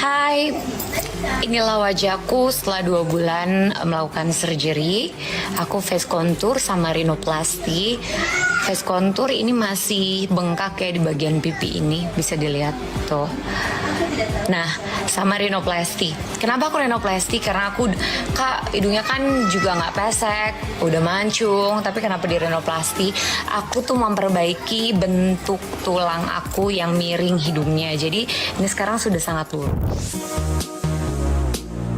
Hai, inilah wajahku setelah 2 bulan melakukan surgery. Aku face contour sama rhinoplasty. Face contour ini masih bengkak kayak di bagian pipi ini, bisa dilihat tuh. Nah, sama rhinoplasty. Kenapa aku rhinoplasty? Karena aku, hidungnya kan juga nggak pesek, udah mancung. Tapi kenapa di rhinoplasty? Aku tuh memperbaiki bentuk tulang aku yang miring hidungnya. Jadi ini sekarang sudah sangat lurus.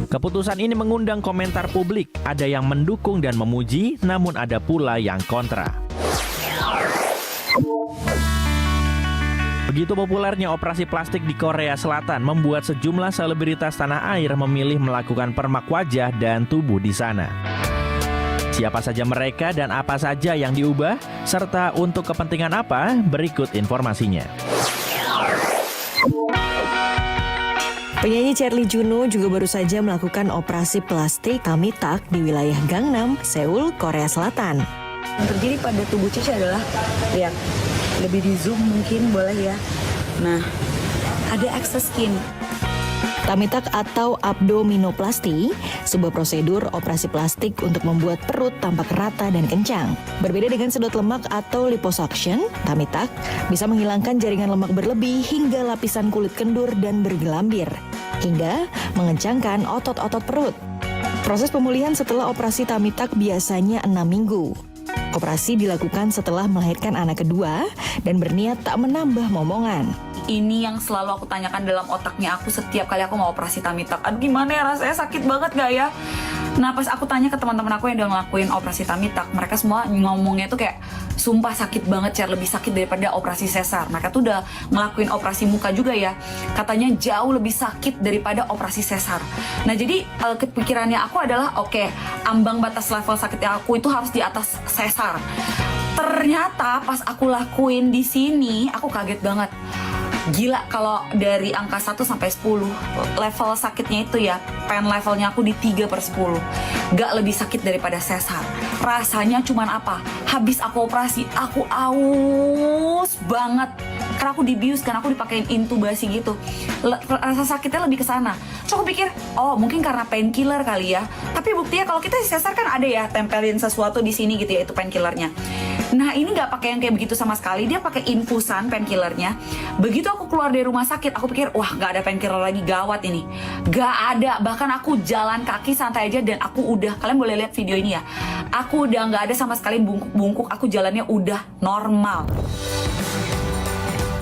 Keputusan ini mengundang komentar publik. Ada yang mendukung dan memuji, namun ada pula yang kontra. Begitu populernya operasi plastik di Korea Selatan membuat sejumlah selebritas tanah air memilih melakukan permak wajah dan tubuh di sana. Siapa saja mereka dan apa saja yang diubah, serta untuk kepentingan apa, berikut informasinya. Penyanyi Charlie Juno juga baru saja melakukan operasi plastik tummy tuck di wilayah Gangnam, Seoul, Korea Selatan. Yang terjadi pada tubuh Cici adalah, lihat, lebih di zoom mungkin boleh ya. Nah, ada excess skin. Tummy tuck atau abdominoplasti, sebuah prosedur operasi plastik untuk membuat perut tampak rata dan kencang. Berbeda dengan sedot lemak atau liposuction, tummy tuck bisa menghilangkan jaringan lemak berlebih hingga lapisan kulit kendur dan bergelambir, hingga mengencangkan otot-otot perut. Proses pemulihan setelah operasi tummy tuck biasanya 6 minggu. Operasi dilakukan setelah melahirkan anak kedua dan berniat tak menambah momongan. Ini yang selalu aku tanyakan dalam otaknya aku setiap kali aku mau operasi tummy tuck. Aduh, gimana ya rasanya, sakit banget gak ya? Nah, pas aku tanya ke teman-teman aku yang udah ngelakuin operasi tummy tuck, mereka semua ngomongnya tuh kayak, sumpah sakit banget, Cher, lebih sakit daripada operasi sesar. Mereka tuh udah ngelakuin operasi muka juga ya, katanya jauh lebih sakit daripada operasi sesar. Nah, jadi kepikirannya aku adalah, oke, ambang batas level sakitnya aku itu harus di atas sesar. Ternyata pas aku lakuin di sini, aku kaget banget. Gila, kalau dari angka 1 sampai 10 level sakitnya itu ya, pain levelnya aku di 3/10. Gak lebih sakit daripada sesar. Rasanya cuman apa? Habis aku operasi, aku aus banget. Karena aku dibius, kan aku dipakein intubasi gitu. Rasa sakitnya lebih ke sana. So aku pikir, oh mungkin karena painkiller kali ya. Tapi buktinya kalau kita sesar kan ada ya, tempelin sesuatu di sini gitu ya, itu painkillernya. Nah, ini nggak pakai yang kayak begitu sama sekali. Dia pakai infusan painkillernya. Begitu aku keluar dari rumah sakit, aku pikir, wah nggak ada painkiller lagi, gawat ini. Nggak ada. Bahkan aku jalan kaki santai aja dan aku udah, kalian boleh lihat video ini ya. Aku udah nggak ada sama sekali bungkuk-bungkuk. Aku jalannya udah normal.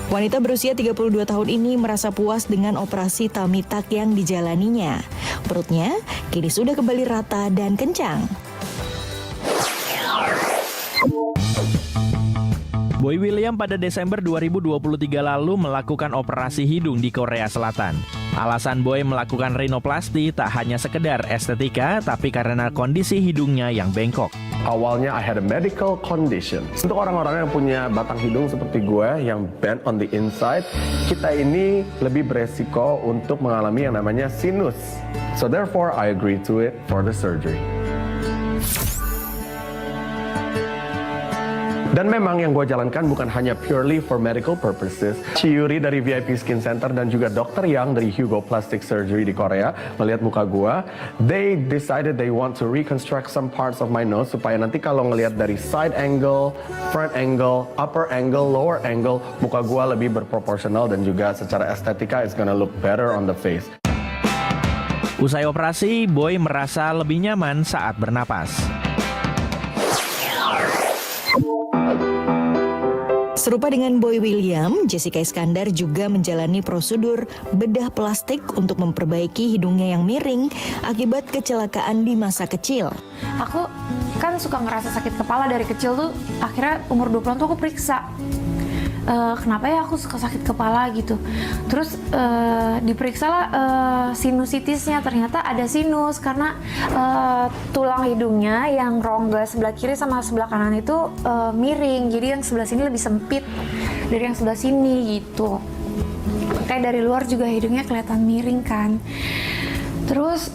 Wanita berusia 32 tahun ini merasa puas dengan operasi tummy tuck yang dijalaninya. Perutnya kini sudah kembali rata dan kencang. Boy William pada Desember 2023 lalu melakukan operasi hidung di Korea Selatan. Alasan Boy melakukan rhinoplasty tak hanya sekedar estetika, tapi karena kondisi hidungnya yang bengkok. Awalnya I had a medical condition. Untuk orang-orang yang punya batang hidung seperti gue yang bent on the inside, kita ini lebih beresiko untuk mengalami yang namanya sinus. So therefore I agreed to it for the surgery. Dan memang yang gue jalankan bukan hanya purely for medical purposes. Chiyuri dari VIP Skin Center dan juga Dr. Yang dari Hugo Plastic Surgery di Korea melihat muka gue, they decided they want to reconstruct some parts of my nose supaya nanti kalau ngelihat dari side angle, front angle, upper angle, lower angle, muka gue lebih berproporsional dan juga secara estetika it's gonna look better on the face. Usai operasi, Boy merasa lebih nyaman saat bernapas. Serupa dengan Boy William, Jessica Iskandar juga menjalani prosedur bedah plastik untuk memperbaiki hidungnya yang miring akibat kecelakaan di masa kecil. Aku kan suka ngerasa sakit kepala dari kecil tuh, akhirnya umur 20 tuh aku periksa. Kenapa ya aku suka sakit kepala gitu. Terus diperiksa lah sinusitisnya, ternyata ada sinus karena tulang hidungnya yang rongga sebelah kiri sama sebelah kanan itu miring. Jadi yang sebelah sini lebih sempit dari yang sebelah sini gitu. Kayak dari luar juga hidungnya kelihatan miring kan. Terus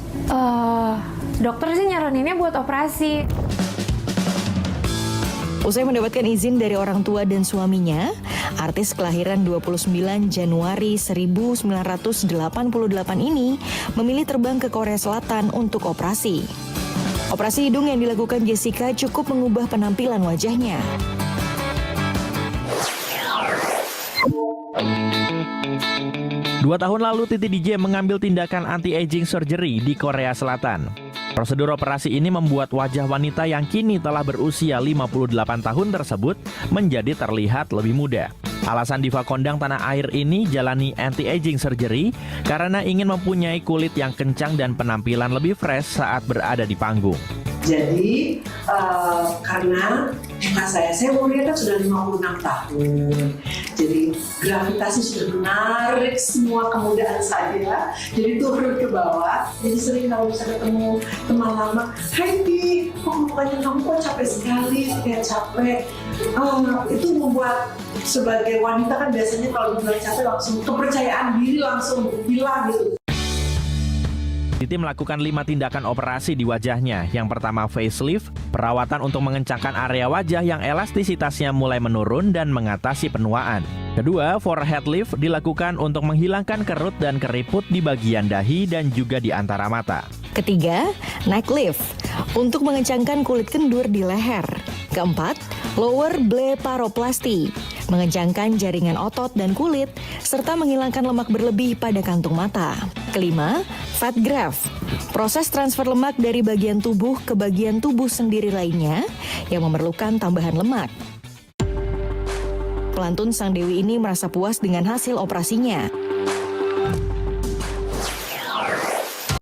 dokter sih nyaraninnya buat operasi. Usai mendapatkan izin dari orang tua dan suaminya, Artis kelahiran 29 Januari 1988 ini memilih terbang ke Korea Selatan untuk operasi. Operasi hidung yang dilakukan Jessica cukup mengubah penampilan wajahnya. Dua tahun lalu Titi DJ mengambil tindakan anti-aging surgery di Korea Selatan. Prosedur operasi ini membuat wajah wanita yang kini telah berusia 58 tahun tersebut menjadi terlihat lebih muda. Alasan diva kondang tanah air ini jalani anti-aging surgery karena ingin mempunyai kulit yang kencang dan penampilan lebih fresh saat berada di panggung. Jadi karena muka saya umurnya kan sudah 56 tahun. Jadi gravitasi sudah menarik semua kemudaan saya. Jadi turun ke bawah. Jadi sering kalau bisa ketemu teman lama, "Hai Ti, kok mukanya kamu kok capek sekali, kayak capek." Itu membuat sebagai wanita kan biasanya kalau dibilang capek langsung kepercayaan diri langsung hilang gitu. Titi melakukan 5 tindakan operasi di wajahnya. Yang pertama facelift, perawatan untuk mengencangkan area wajah yang elastisitasnya mulai menurun dan mengatasi penuaan. Kedua, forehead lift dilakukan untuk menghilangkan kerut dan keriput di bagian dahi dan juga di antara mata. Ketiga, neck lift untuk mengencangkan kulit kendur di leher. Keempat, lower blepharoplasty, mengencangkan jaringan otot dan kulit, serta menghilangkan lemak berlebih pada kantung mata. Kelima, fat graft, proses transfer lemak dari bagian tubuh ke bagian tubuh sendiri lainnya yang memerlukan tambahan lemak. Pelantun sang dewi ini merasa puas dengan hasil operasinya.